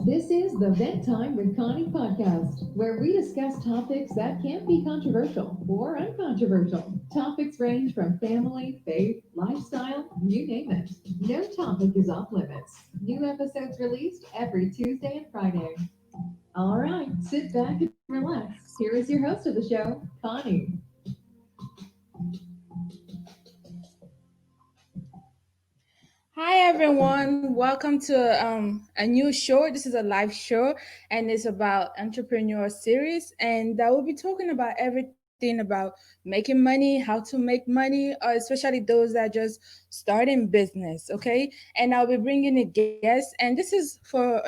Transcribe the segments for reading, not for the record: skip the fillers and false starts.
This is the Vent Time with Connie podcast, where we discuss topics that can be controversial or uncontroversial. Topics range from family, faith, lifestyle, you name it. No topic is off limits. New episodes released every Tuesday and Friday. All right, sit back and relax. Here is your host of the show, Connie. Hi everyone, welcome to a new show. This is a live show and it's about entrepreneur series and we'll be talking about everything about making money, how to make money, especially those that just starting business, okay? And I'll be bringing a guest and this is for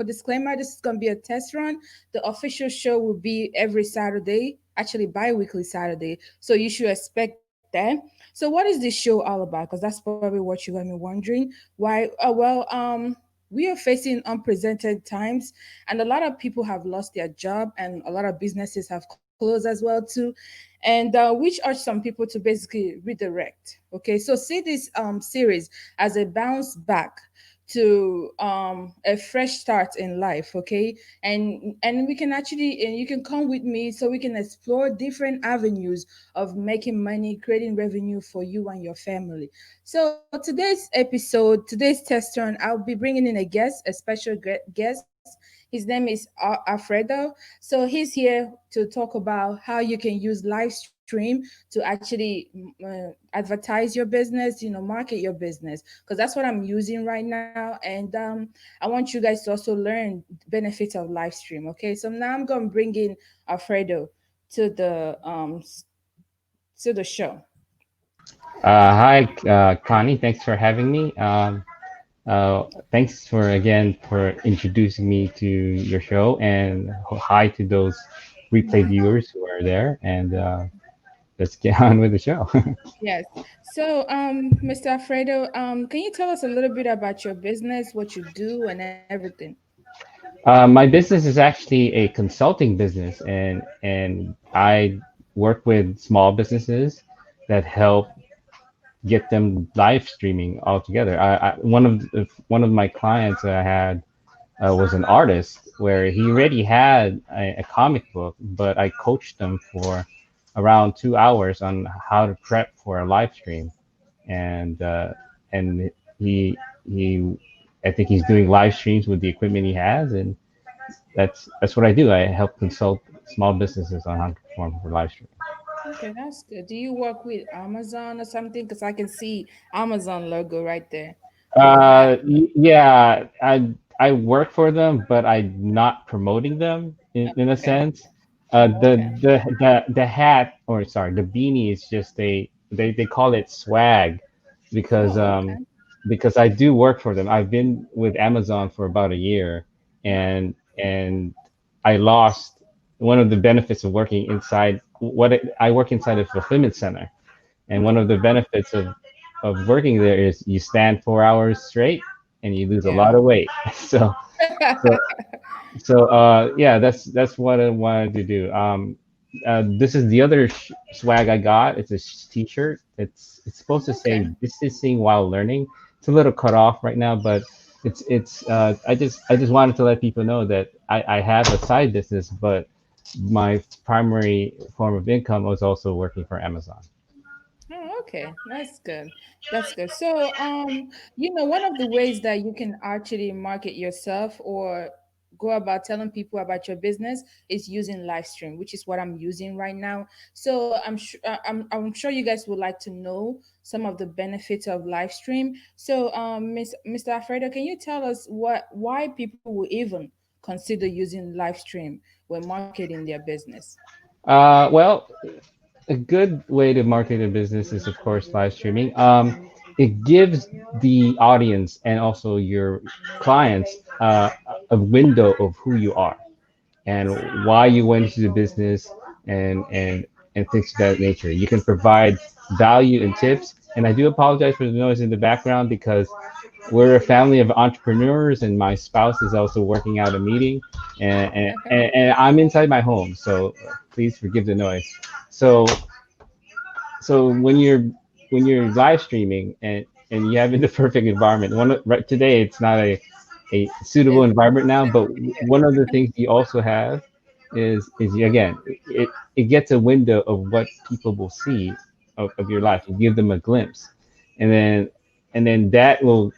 disclaimer, this is going to be a test run. The official show will be every Saturday, actually bi-weekly Saturday. So you should expect that. So what is this show all about? Because that's probably what you're gonna be wondering. Why? We are facing unprecedented times, and a lot of people have lost their job, and a lot of businesses have closed as well too. And which are some people to basically redirect. Okay, so see this series as a bounce back to a fresh start in life, okay? And we can actually, and you can come with me so we can explore different avenues of making money, creating revenue for you and your family. So today's episode, today's test run, I'll be bringing in a guest, a special guest. His name is Alfredo. So he's here to talk about how you can use live stream to actually advertise your business, market your business, because that's what I'm using right now. And I want you guys to also learn benefits of live stream. Okay, so now I'm gonna bring in Alfredo to the show. Hi, Connie. Thanks for having me. Thanks for again for introducing me to your show, and hi to those replay viewers who are there. And let's get on with the show. Yes. So, Mr. Alfredo, can you tell us a little bit about your business, what you do, and everything? My business is actually a consulting business, and I work with small businesses that help get them live streaming altogether. One of my clients that I had was an artist where he already had a comic book, but I coached him for around 2 hours on how to prep for a live stream, and he he I think he's doing live streams with the equipment he has, and that's what I do. I help consult small businesses on how to perform for live streaming. Okay, that's good. Do you work with Amazon or something? Because I can see Amazon logo right there on your hat. Yeah, I work for them, but I'm not promoting them in a Okay. sense. Oh, okay. The hat, or sorry, the beanie is just they call it swag because Oh, um okay. because I do work for them. I've been with Amazon for about a year, Wow. and I lost one of the benefits of working inside I work inside a fulfillment center, and one of the Okay. benefits of working there is you stand 4 hours straight and you lose a Yeah. lot of weight. So so yeah, that's what I wanted to do. This is the other swag I got. It's a t-shirt. It's supposed to say Okay. distancing while learning. It's a little cut off right now, but I just wanted to let people know that I have a side business, but my primary form of income was also working for Amazon. Oh, okay. That's good. That's good. So, one of the ways that you can actually market yourself or go about telling people about your business is using live stream, which is what I'm using right now. So, I'm sure you guys would like to know some of the benefits of live stream. So, Mr. Alfredo, can you tell us why people will even consider using live stream when marketing their business? Well, a good way to market a business is, of course, live streaming. It gives the audience and also your clients a window of who you are and why you went into the business and things of that nature. You can provide value and tips. And I do apologize for the noise in the background because we're a family of entrepreneurs, and my spouse is also working out a meeting, and I'm inside my home, so please forgive the noise. So so when you're live streaming and you have in the perfect environment, right today it's not a a suitable It's environment now. But one of the things you also have is again, it gets a window of what people will see of your life. You give them a glimpse, and then that will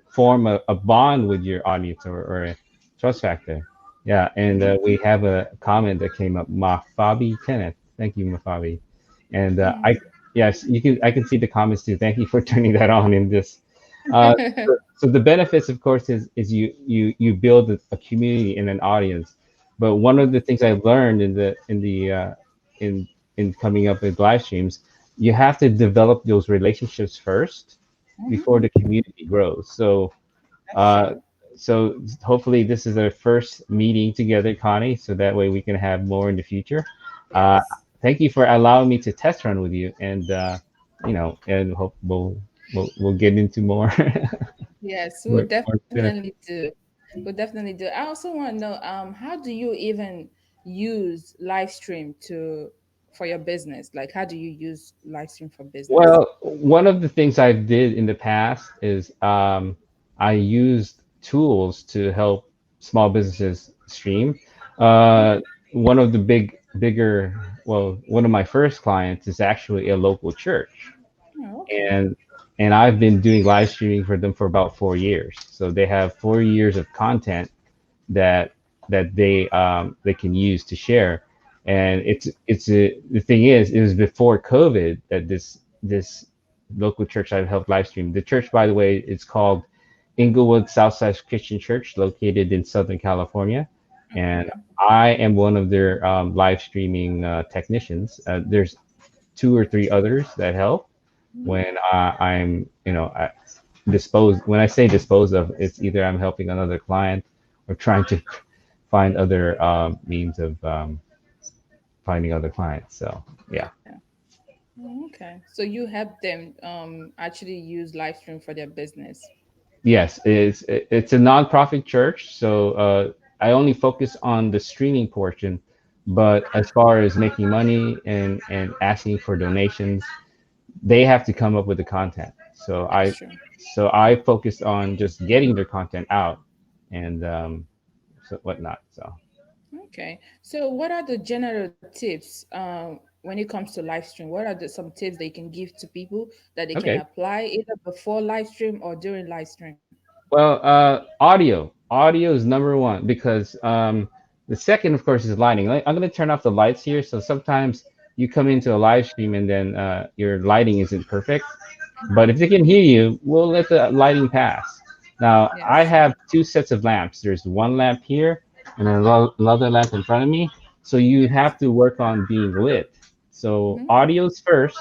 form a bond with your audience, or a trust factor. Yeah, and we have a comment that came up, Mafabi Kenneth. Thank you, Mafabi. And I, yes, you can, I can see the comments too. Thank you for turning that on in this. Uh, so the benefits, of course, is you build a community and an audience. But one of the things I learned in in coming up with live streams, you have to develop those relationships first before the community grows. that's Uh, true. so hopefully this is our first meeting together, Connie, so that way we can have more in the future. Uh, Yes. Thank you for allowing me to test run with you, and and hope we'll get into more. Yes, we'll more benefits. definitely do. We'll definitely do. I also want to know, how do you even use live stream to for your business? Like, how do you use live stream for business? Well, one of the things I did in the past is I used tools to help small businesses stream. Uh, One of the bigger, well, one of my first clients is actually a local church, Oh, okay. and I've been doing live streaming for them for about 4 years. So they have 4 years of content that they can use to share. And the thing is, it was before COVID that this local church I helped live stream. The church, by the way, it's called Inglewood Southside Christian Church, located in Southern California, and Okay. I am one of their live streaming technicians. There's two or three others that help when I'm, when I say dispose of, it's either I'm helping another client or trying to find other means of finding other clients. So yeah, Yeah. Okay. So you help them actually use live stream for their business. yes, it's a nonprofit church, so I only focus on the streaming portion. But as far as making money and asking for donations, they have to come up with the content. That's true. So I focused on just getting their content out, and so whatnot. So Okay. So what are the general tips when it comes to live stream? What are some tips that you can give to people that they can okay. apply either before live stream or during live stream? Well, audio. Audio is number one because the second, of course, is lighting. I'm going to turn off the lights here. So sometimes you come into a live stream and then your lighting isn't perfect. But if they can hear you, we'll let the lighting pass. Now, I Yes. have two sets of lamps. There's one lamp here and another lamp in front of me. So you have to work on being lit. So Hmm. audio's first,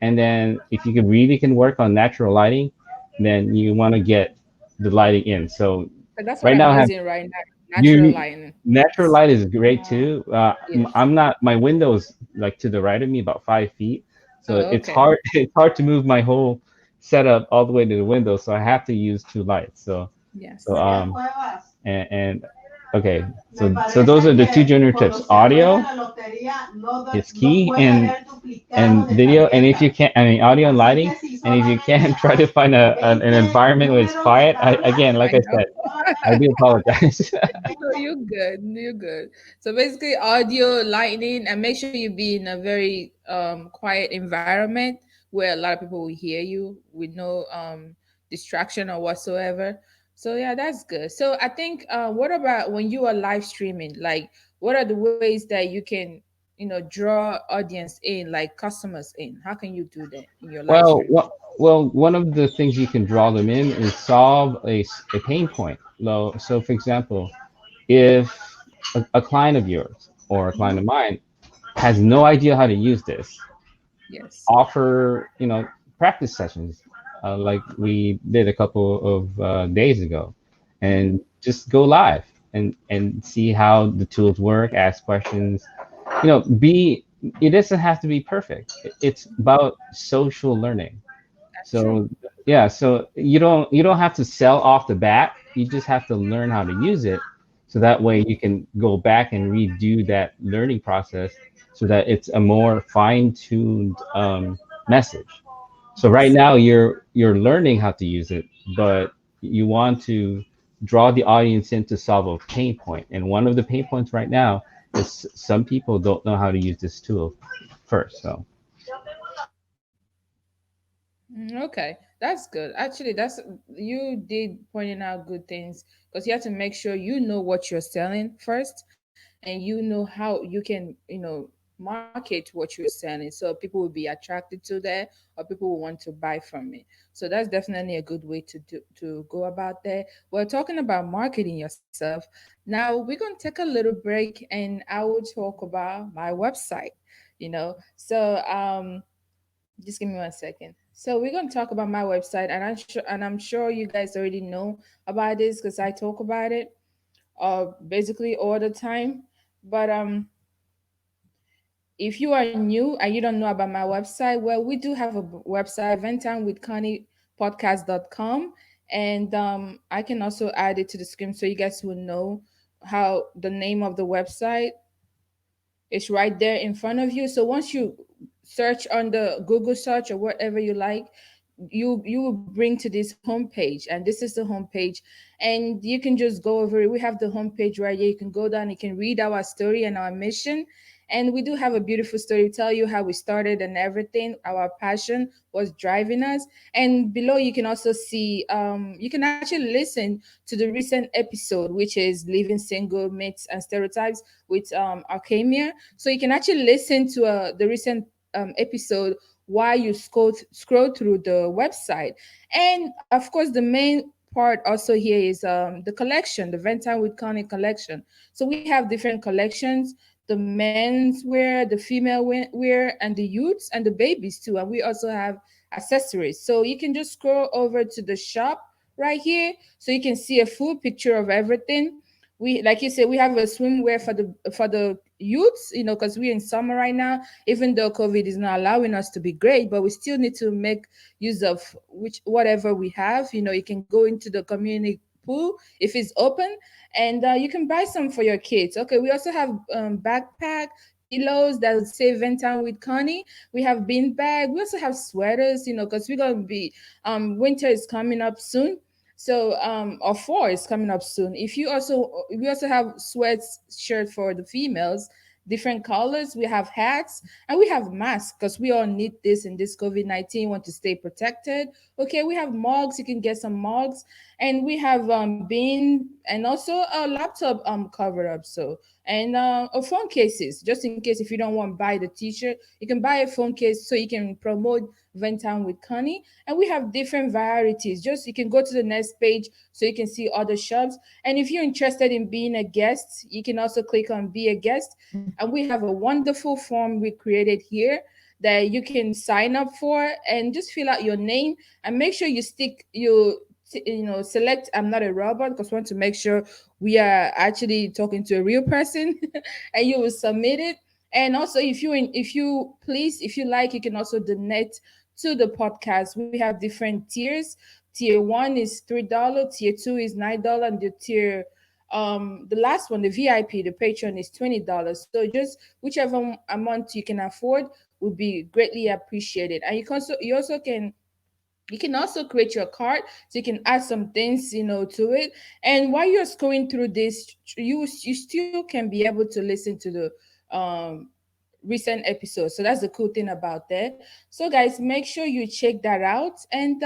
and then if you really can work on natural lighting, then you want to get the lighting in. So So that's what right I'm now I have using right now. Natural you lighting. natural light is great too. Yes. I'm not, my windows like to the right of me about 5 feet, so Oh, it's okay. hard it's hard to move my whole setup all the way to the window. So I have to use two lights. So Yes. and okay, so those are the two general tips. Audio is key, and video. And if you can't, I mean, audio and lighting. And if you can't, try to find an environment where it's quiet. Again, like I I know. said, I do apologize. No, you're good. You're good. So basically, audio, lighting, and make sure you be in a very quiet environment where a lot of people will hear you with no distraction or whatsoever. So yeah, that's good. So I think, what about when you are live streaming? Like, what are the ways that you can, draw audience in, like customers in? How can you do that in your live Well, stream? well, one of the things you can draw them in is solve a pain point. So, for example, if a client of yours or a client Hmm. of mine has no idea how to use this, Yes. offer, practice sessions like we did a couple of days ago, and Hmm. just go live and see how the tools work, ask questions. Be It doesn't have to be perfect. It's about social learning. That's true. So yeah, so you don't have to sell off the bat. You just have to learn how to use it, so that way you can go back and redo that learning process, so that it's a more fine-tuned message. So right Yes. now you're learning how to use it, but you want to draw the audience in to solve a pain point. And one of the pain points right now is some people don't know how to use this tool first. So Okay, that's good. Actually, that's you did pointing out good things because you have to make sure you know what you're selling first, and you know how you can, market what you're selling, so people will be attracted to that, or people will want to buy from it. So that's definitely a good way to go about that. We're talking about marketing yourself. Now we're gonna take a little break, and I will talk about my website. So just give me 1 second. So we're gonna talk about my website, and I'm sure you guys already know about this because I talk about it basically all the time. But if you are new and you don't know about my website, well, we do have a website, ventimewithconniepodcast.com, and I can also add it to the screen so you guys will know how the name of the website it's right there in front of you. So once you search on the Google search or whatever you like, you will bring to this homepage, and this is the homepage, and you can just go over it. We have the homepage right here. You can go down, you can read our story and our mission. And we do have a beautiful story, tell you how we started and everything, our passion was driving us. And below you can also see, you can actually listen to the recent episode, which is living single myths and stereotypes with Arcamia. So you can actually listen to the recent episode while you scroll through the website. And of course, the main part also here is the collection, the Valentine with Connie collection. So we have different collections: the men's wear, the female wear, and the youths and the babies too. And we also have accessories. So you can just scroll over to the shop right here, so you can see a full picture of everything. We, like you said, we have a swimwear for the youths, because we're in summer right now. Even though COVID is not allowing us to be great, but we still need to make use of which whatever we have. You can go into the community pool if it's open, and you can buy some for your kids. Okay, we also have backpack pillows that would say Ventown with Connie. We have bean bag. We also have sweaters, because we're gonna be winter is coming up soon. So or fall is coming up soon. If you also We also have sweats shirt for the females, different colors. We have hats and we have masks because we all need this in this COVID-19. Want to stay protected. Okay, we have mugs. You can get some mugs, and we have bin and also a laptop cover up. So and phone cases, just in case if you don't want to buy the t-shirt, you can buy a phone case so you can promote Ventown with Connie. And we have different varieties. Just you can go to the next page so you can see other shops. And if you're interested in being a guest, you can also click on be a guest. And we have a wonderful form we created here that you can sign up for, and just fill out your name and make sure you stick select I'm not a robot, because we want to make sure we are actually talking to a real person. And you will submit it. And also, if you like, you can also donate to the podcast. We have different tiers. Tier one is $3, tier two is $9, and the last one, the VIP, the patron, is $20. So just whichever amount you can afford would be greatly appreciated. And you can also create your cart, so you can add some things to it. And while you're scrolling through this, you still can be able to listen to the recent episodes. So that's the cool thing about that. So guys, make sure you check that out. And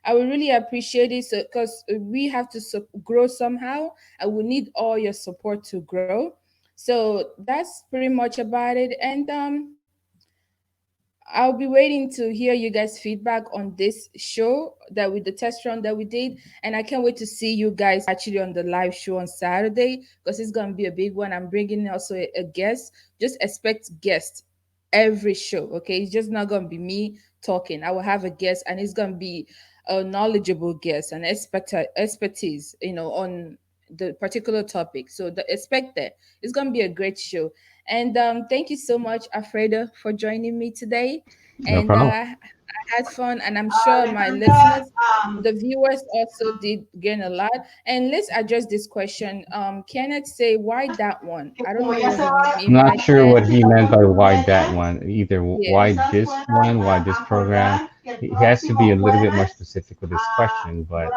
I would really appreciate it, because we have to grow somehow, and we need all your support to grow. So that's pretty much about it. And I'll be waiting to hear you guys' feedback on this show, that with the test run that we did. And I can't wait to see you guys actually on the live show on Saturday, because it's going to be a big one. I'm bringing also a guest. Just expect guests every show, okay? It's just not going to be me talking. I will have a guest, and it's going to be a knowledgeable guest and expertise, on the particular topic. So expect that. It's going to be a great show. And thank you so much, Alfredo, for joining me today. no And problem. I had fun, and I'm sure my listeners, the viewers, also did gain a lot. And let's address this question. Kenneth say, why that one? I don't know what he mean by Not that. sure what he meant by why that one. Either Yeah. why this one, why this program. he has to be a little bit more specific with his question, but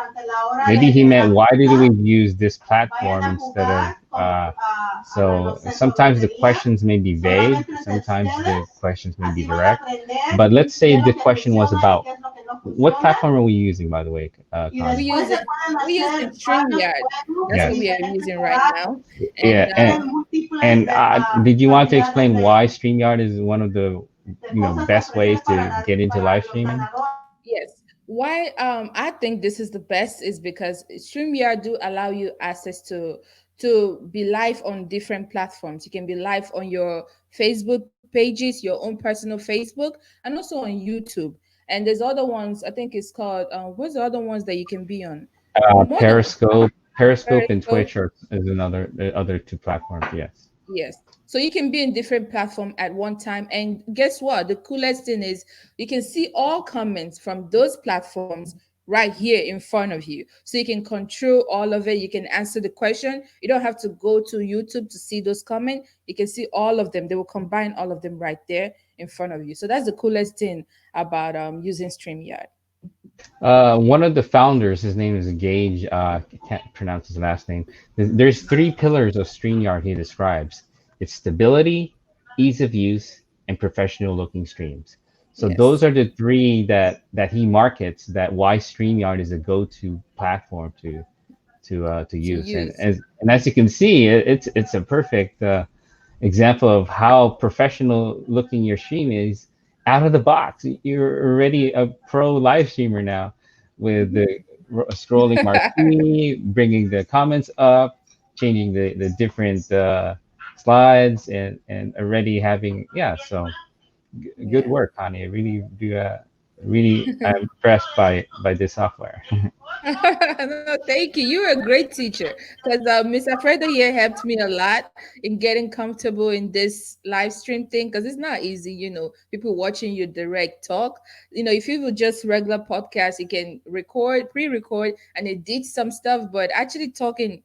maybe he meant why did we use this platform instead of so sometimes the questions may be vague, sometimes the questions may be direct. But let's say the question was about what platform are we using, by the way, We Connie? use it. We use the StreamYard. That's what Yes. we are using right now. And Yeah, and did you want to explain why StreamYard is one of the best ways to get into live streaming? yes, why I think this is the best is because StreamYard do allow you access to be live on different platforms. You can be live on your Facebook pages, your own personal Facebook, and also on YouTube. And there's other ones. I think it's called what's the other ones that you can be on? More than Periscope and Periscope. Twitch are is another the other two platforms. Yes. Yes. So you can be in different platform at one time. And guess what? The coolest thing is you can see all comments from those platforms right here in front of you. So you can control all of it. You can answer the question. You don't have to go to YouTube to see those comments. You can see all of them. They will combine all of them right there in front of you. So that's the coolest thing about using StreamYard. One of the founders, his name is Gage. Can't pronounce his last name. There's three pillars of StreamYard he describes. It's stability, ease of use, and professional-looking streams. So those Yes. are the three that he markets. That why StreamYard is a go-to platform to To use. And use. as you can see, it's a perfect example of how professional looking your stream is out of the box. You're already a pro live streamer now with the scrolling marquee, bringing the comments up, changing the different slides, and already having, yeah. So good Yeah. work, Connie. I really do. Really, I'm impressed by this software. No, thank you. You're a great teacher because Miss Alfredo here helped me a lot in getting comfortable in this live stream thing because it's not easy, people watching you direct talk. If you would just regular podcast, you can record, pre-record, and edit some stuff, but actually talking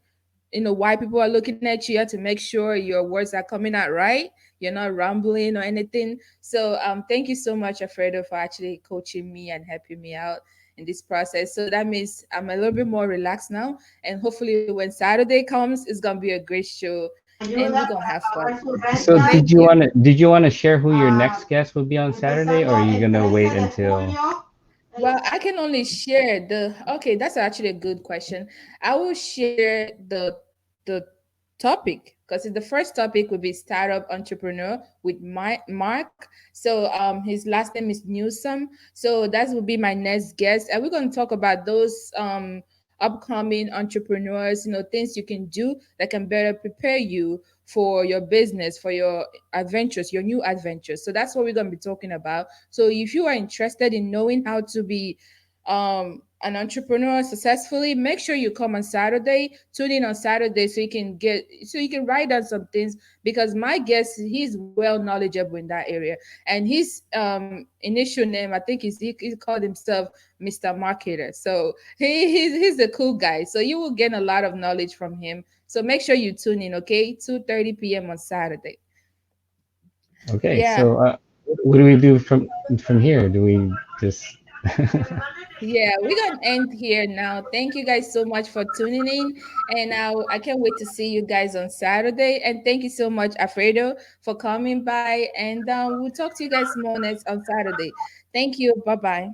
why people are looking at you. You have to make sure your words are coming out right. You're not rambling or anything. So thank you so much, Alfredo, for actually coaching me and helping me out in this process. So that means I'm a little bit more relaxed now. And hopefully when Saturday comes, it's gonna be a great show and we're gonna have fun. So Thank you. did you want to share who your next guest will be on Saturday, or are you gonna wait until? Well, I can only share okay, that's actually a good question. I will share the topic because the first topic would be startup entrepreneur with my Mark. So his last name is Newsome. So that will be my next guest. And we're gonna talk about those upcoming entrepreneurs, things you can do that can better prepare you for your business, for your adventures, your new adventures. So that's what we're going to be talking about. So if you are interested in knowing how to be an entrepreneur successfully, make sure you come on Saturday. Tune in on Saturday so you can write down some things because my guest he's well knowledgeable in that area, and his initial name I think is he called himself Mr. Marketer. So he's a cool guy. So you will gain a lot of knowledge from him. So make sure you tune in, okay? 2:30 p.m. on Saturday. Okay, Yeah. so what do we do from here? Do we just? Yeah, we're gonna end here now. Thank you guys so much for tuning in, and I can't wait to see you guys on Saturday. And thank you so much, Alfredo, for coming by. And we'll talk to you guys more next on Saturday. Thank you. Bye bye.